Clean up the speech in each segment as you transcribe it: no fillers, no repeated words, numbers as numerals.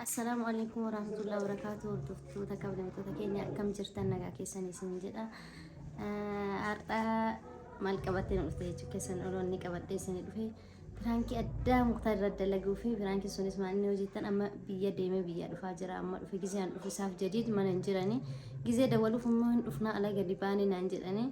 السلام عليكم ورحمة الله وبركاته. دفتو تكابل متو تكيني أكم جرتان نجا كيساني سنجدا أرتا مال كبتين أستيج كيسان أولون نكبتين سني دفي فرانكي أدا مختار رد لجوفي فرانكي سونيس ما إنه جيتان أما بيا ديمة بيا دفاجرة أما دفي جزيان دفي ساف جديد ما ننجراني جزء دولو فمن دفنا على جديباني ننجراني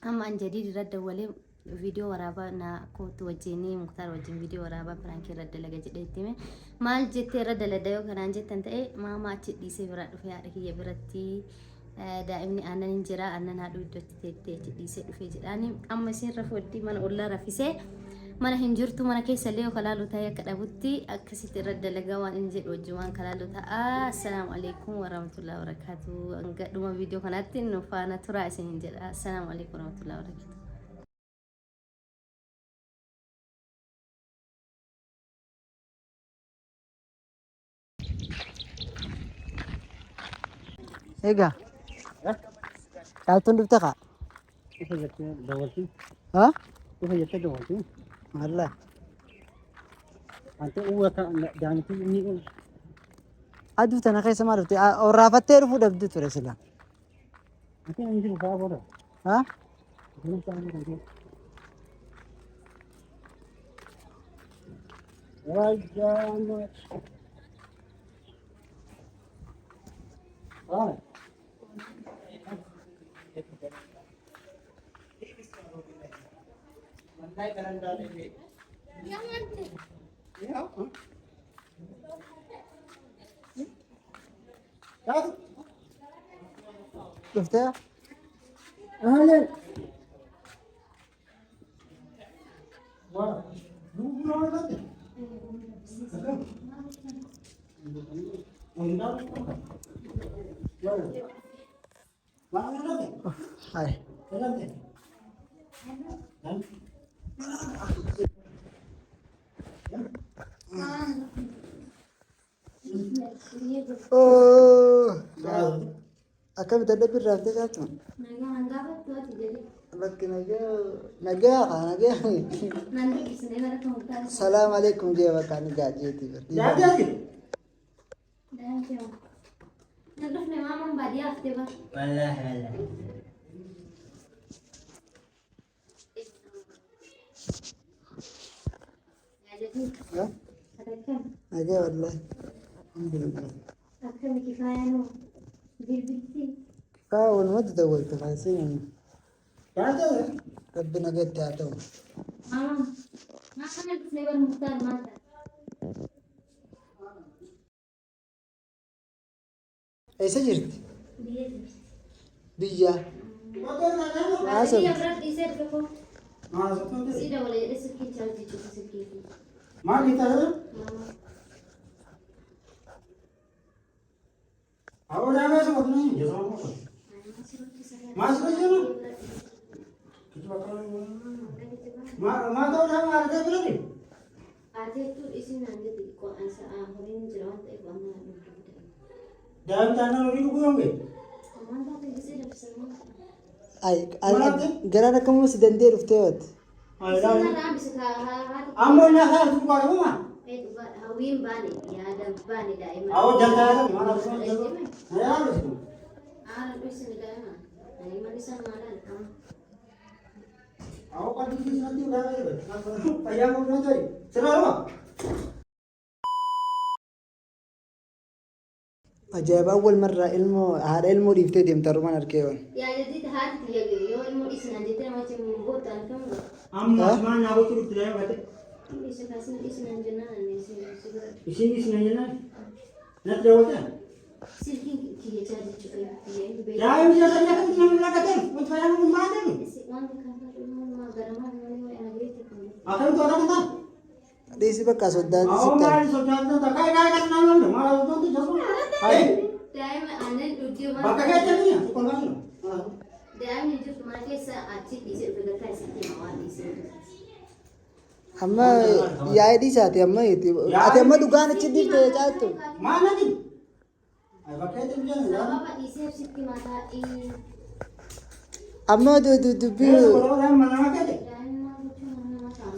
أما أن جديد رد دولي فيديو ورابا نا كنت وجيني مختار وجين فيديو ورابا فرانكي رد لجا جديتي maal jettee irra daladayoo kanaan jettan ta'e maama achi dhiisee bira dhufe haadha kiyya biratti daa'imni aannan hin jira aannan haadhu iddootti teettee achi dhiisee dhufee jedhaani amma isiin rafooddi mana ollaa rafisee mana hin jirtu mana keessa illee kalaaluu ta'e akka dhabutti akkasitti irra dalagaa waan inni jedhu wajjin waan kalaaluu ta'a. Assalaamu alaikum warahmatullahi wabarakatuh. Hanga dhuma viidiyoo kanaatti nu faana turaa isin jedha. Assalaamu alaikum warahmatullahi wabarakatuh. Ega, kaltun dufta ka? Isa jette dawalti. Ha? Isa jette dawalti. Malla. Ante uwa ka jaanti ni Adu tana keessa maal dhufte? Orraafattee dhufuu dhabdu ture sila. ante ni jiru faa boda. Ha? Ni taani kan. Wajjama. Ah. Dhuftee? Ahlan. Wah, lu mau apa? Hai. Oh, akan tadi berarti kan? Lagi naga. Assalamualaikum dia makan gaji itu. Jadi. Walah. Ya? Naga wallahi. Alhamdulillah. Kau mau tawal tafasir. Jadi. ربنا قد تعتو اي سجلت بيا ما سبت ما kita awal apa sebetulnya jangan masuk aja lu ma tahu dah ada berapa ada itu isi nanti di kok asa ahorin jerawat mana dalam channel ini gue nggak mana tapi bisa dapat semua اي قرانا كم سدندير افتوت ambilnya saya itu bukan rumah hawim bani ya ada bani daima awal jalan mana bisa ya harus itu bisa daima ini mana samaran awal kan di sini nanti udah ada payah mau nanti selalu أجاب أول مرة علمه هذا علمه يفتدي يمترمان أركيون يا جديد هات يا يوم إسنا جتنا ما تبغى تانكم amma mana aku suruh tidak ada bisa kasih isnan jenah nih di sini aja nak jawabnya silking kiye cari cukai kiye ya bisa saja kan cuma melakukan untuk yang mana nih wan kantor mau garaman mau yang gitu akan itu ada kan دي سبك أسودان awal ستة main saudara tak kayak kan nama malah itu jauh daima anen ujian bakal kayak ni bukan kan daima itu cuma kisah acik di situ berdekat sih mawar di situ أما يا دي ساتي أما يتي أتي أما دكان تشدي تجاتو mana nih ay bakal itu jangan sama pak di situ mata ini أما دو kalau orang mana makan deh daima itu mana mata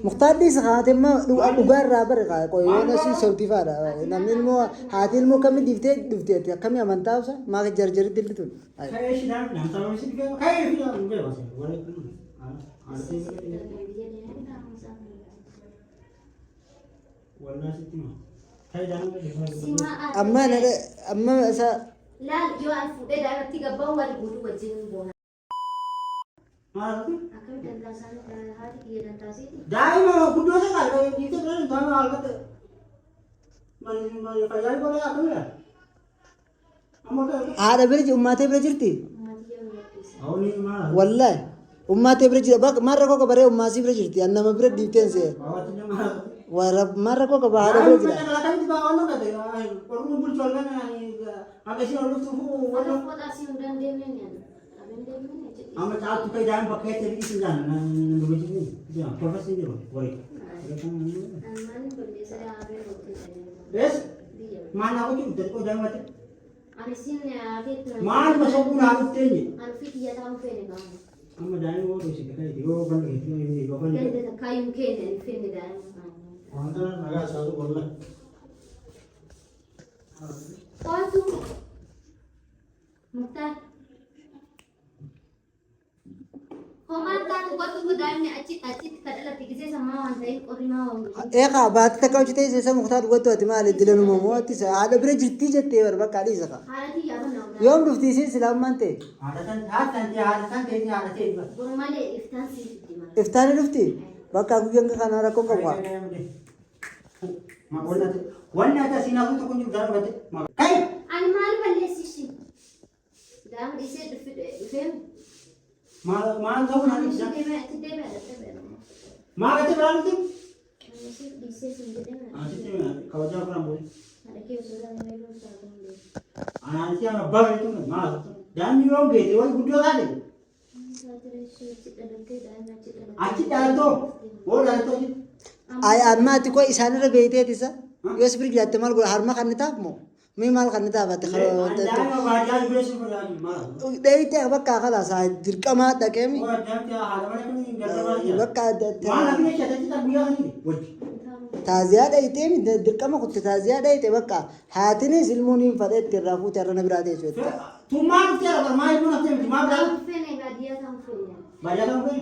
مختار دي سخات ما دوغار رابر قوي وانا سي صوتي فارا نمن مو هاتيل مو كم دفتي كم يا منتاوس ما جرجر دلتون ايش ده نعم تمام سيدي كيف يا مبي بس ولا ولا سيدي ما هاي دام اما انا اما اسا لا جو الف ده دائما تيجا ولا بودو وجين بوها ما أكمل تنتاسان هذه كي تنتاسي دائما كدوه قال itu kan dama algat man kaya boleh apa ya amaka هذا برج اماتي برجرتي mati yang berpisah awni ma والله اماتي برج بق مره كو بري اماسي برجرتي انا ما برد ديتين سي awatnya ma ورب مره كو بهذا dai برج mana kala kan ba ono kata ay perlu bul cholna ni aga si olu tu ada foto sih udah demen ya abang demen ya cik ama cha tu kai dam pakai tadi isin jan nan dulu ni dia profesi dia boleh aman boleh saya abe hotel bes dia mana aku tu ko dam mate arisin ya kita man masuk pun harus tenye alfit ya tahu fene kamu ama dai wo tu sih kai dia kan ni go kan dan dia kayu kene fene dah wanta naga sadu bolla kau tu Mukhtar Komanta tu kau tu dah ni acit kadala tikise sama wantai korima wangi ايه بات تكوجتي سي مختار وتو تمال دلنو موتي هذا برجرتي جتي وربا كالي سكا harati ya benar يوم دفتي سي سلام مانتي ada kan dia ada sih Burmale iftan sih di mana افتاني دفتي بقى كوين كان راكو كوا wannan ta sina kun kun da ba kai animal balle sisi dah dise fem mal kau nanti bisa tebe ma ka te berani tu dise sini debe sih kau jawab orang boleh ada ke sudah melu sarung deh anak siapa bang itu ma dan ni orang bete wal gudu kali aci dah tu oh dah tu اي اما تكو اسان ربيتي تيسا يوس برج جات مال غور هرما كنتا مو مي مال كنتا بات خلو jangan baca juga sih berani mal ديتي بقى خلاص دركما دكمي oh jangan dia halaman itu enggak بقى mana punya cita cita buaya ni wajib تازيا ديتي دركما كنت تازيا ديتي بقى هاتني سلموني فدت ترافو ترنا براتي شوت cuma dia bermain pun nanti cuma berani fene gadia tam fene baca tahu kan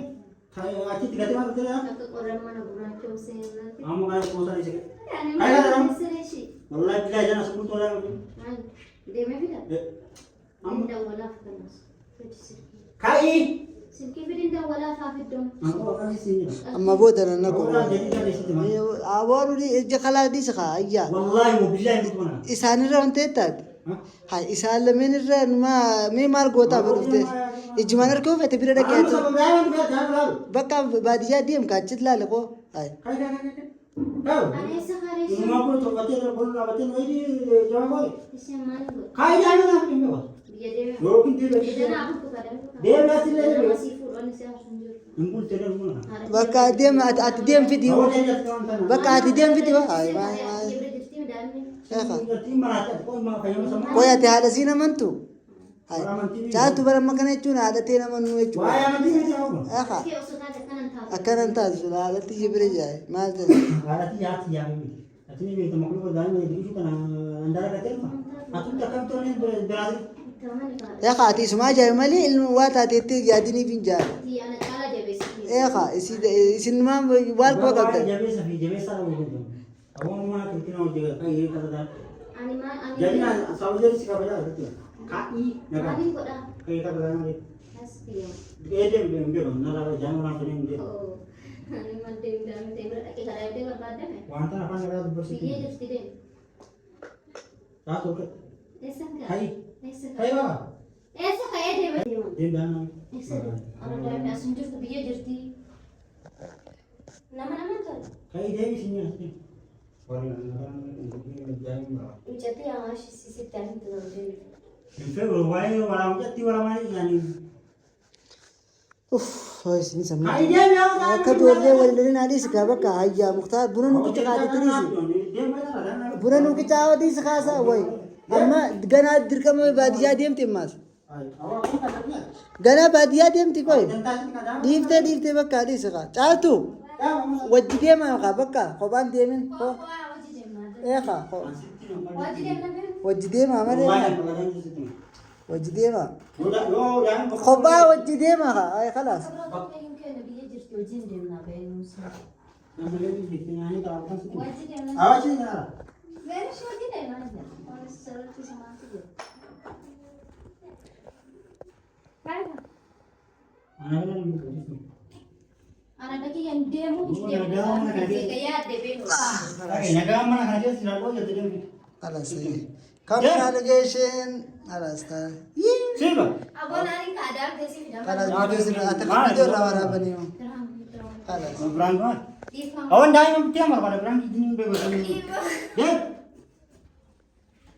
kayak aci tiga tiga betul ya takut orang mana bukan cose nanti kamu kayak posa di sini animal sere sih wallahi bila jangan sebut orang deme vida Am- Dinda wala fanas kai silki bidinda wala fa fidum aku akan di sini اما بودنا نكو orang jadi dari situ mah awارو دي جخلا دي سخا ايا wallahi mau bilang itu mana اسان رون تيتاد هاي اسان لمن الرن ما مي مال غوتا بدفت اجمان ركو فتبير kamu دكات sama berani juga jangan lalu بقى باديا ديم كاتشت لا لكو هاي kai tahu anesa khare lima puluh tuh batin puluh batin ini jawab boleh isi mana bu kai jangan lah ini bos dia deme lokin dia dia na aku kadang dia masih dia lagi masih full on saya sunjur impul tidak mana بقى ديم اتديم فيديو kamu jangan kawan tanah بقى اتديم فيديو هاي dia ما berdiri dami يا اخي tim merata kau mau kayak sama كويا تهذا زينه منتو هاي orang mantini جاتو برا ما كان يجون هذا تينا من يجون wah yang mantini siapa يا اخي ki usut ada kanan tahu اكن انت هذا تيجي برجاي ما ada tiap yang ini artinya kita mau keluar dari ini itu kan anda ada tema aku tak akan tuh berarti kaman ka يا اخي تي سما جاي مالي الوات تيتي جادني فينجا ti ana chala jabe siki يا اخي سينما والكو قبل jabe sana begitu awak mau kita mau jaga kayak kata animal jadi animal nah selalu jadi sikap aja gitu kai ya kan ani ko dah kayak kata nanti pasti dia nara jangan orang punya dia oh animal dem dami te berarti kada de berbada me wanita apa negara bersih biye jadi deh satu ke esa ka kai esa kai apa esa kaya de be dia dana esa orang dami asunjur tu biye jadi nama tu kai dia di sini asli orang jangan ucati yang masih sisi tadi tu nanti itu orang jadi orang mana yani اوف هاي سني سمي kai dia yang كدور لي ولدين علي سكا بقى هيا مختار بنو كي قاعد تريسي بنو كي تاو دي سخاسا وي اما غنا دركم باديا ديم تيماس غنا باديا ديم تي كوي ديفته بقى دي سخا چالتو wajji deemaa yookaan bakka kophaan deemin koo eegaa koo wajji deemaa malee wajji deemaa kophaa wajji deemaa kaa ay khalaas Ana daki yang demo خلاص congratulations خلاص Abang nari keadaan desi خلاص فيديو سر أتكلم فيديو رابع بني خلاص Awan dahil mo tiyan pada berang ini bego.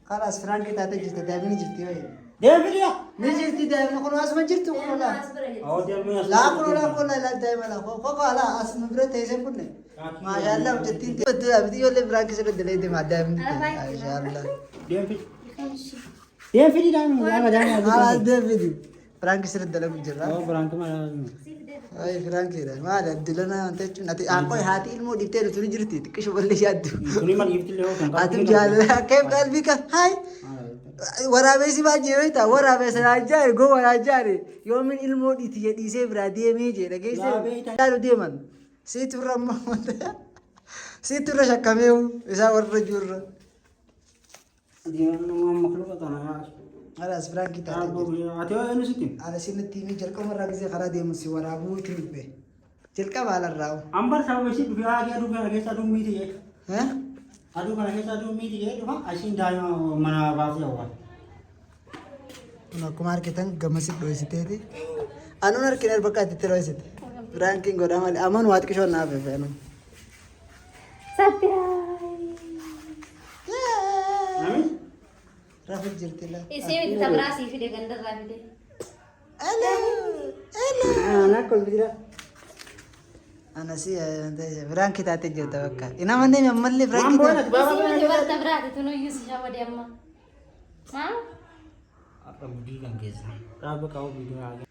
خلاص فرانك تاتا جرت دابين جرتي وين Dia video. من جرتي دابين كل ناس ما جرتوا ولا Oh dia punya. لا كل لا دائما لا كو لا اسم بريت هيسه كله ما شاء الله جتين بدو ابدي ولا فرانك سر دلي ما دائما ما شاء الله Dia video. Dia video dah mau خلاص ده فيديو فرانك سر دلي بجرا Oh berang kemana? اي فرانك ما ده دلنا انت نتي اكو هاتي المو ديتير تري جرتي كشو بلي يادو Ini mah gitu loh. اتم جال كيف قلبك هاي waraabessi baay'ee beektaa waraabessa raajjaare goo raajjaare yoomin ilmoo dhiitii dhiisee biraa deemee jee dhageessee yaadu deeman siiturra ammoo siiturra shakkamee isaa warra jirra. Dia mau makhluk atau apa? Alas Franki taate Ati anu situ. ana sinatti mi jalqaba irraa gisee karaa deemu si waraabuu itti dhibbe jalqaba alarraa Ambar sama si dua lagi adu kan lagi satu miti ya. heh Adu kan lagi satu miti ya, cuma asin dah mana bahasa awal. kun akkuma argitan gamasi dhoysiteeti anuun harkina bakka itti dhoysite Frankiin godhaa malee aman waat qishoon naaf feenu. Nami? Rafi jirti la. Isi tabrasi fide gandar rafide. Hello. Anak kau bila? Ana si Franki taate jirta bakka. Ina manne mammallee Franki. Mambo na baba. Isi war tabrati tunu yusi shawa de amma. Ha? Apa budi kan kesa? Rabu kau video lagi.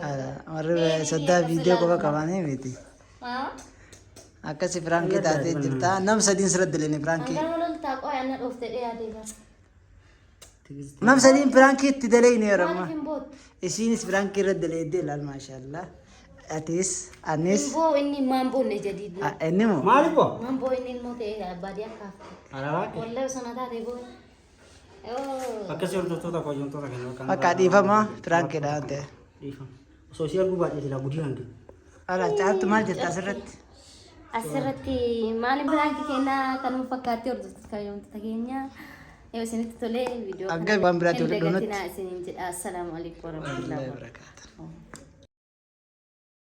Ala marre sadda video ko bakabane miti. Ha? Akkasi Franki taate jirta nam sadin siraddalene Franki. Angkan ulun tak oh anak ufte de ade ba. Nam sadin Franki itti dalayne ramma. Fimbot. Isinis Franki irraddalee delal mashallah. Atis anis Fimbo ini mambo ne jadi. ennimo. Mari po. Mambo ini ilmu te badia ka. Ada lagi. Wallahi sanata de bo. Oh. Pakai sih untuk kau yang tu kan. Akka dhiifama Franki daante. Sosial gua baca sila budi nanti. Ala chaatu maal jetta asirratti. Asirratti maalin biraanki kenna kan fakkaatti hordoftu kayyoo tageenya yoo isinitti tolee viidiyoo Akka waan biraatti hin walitti dagatinaa isiniin jedha. Assalaamu alaikum warahmatullahi wabarakatuh.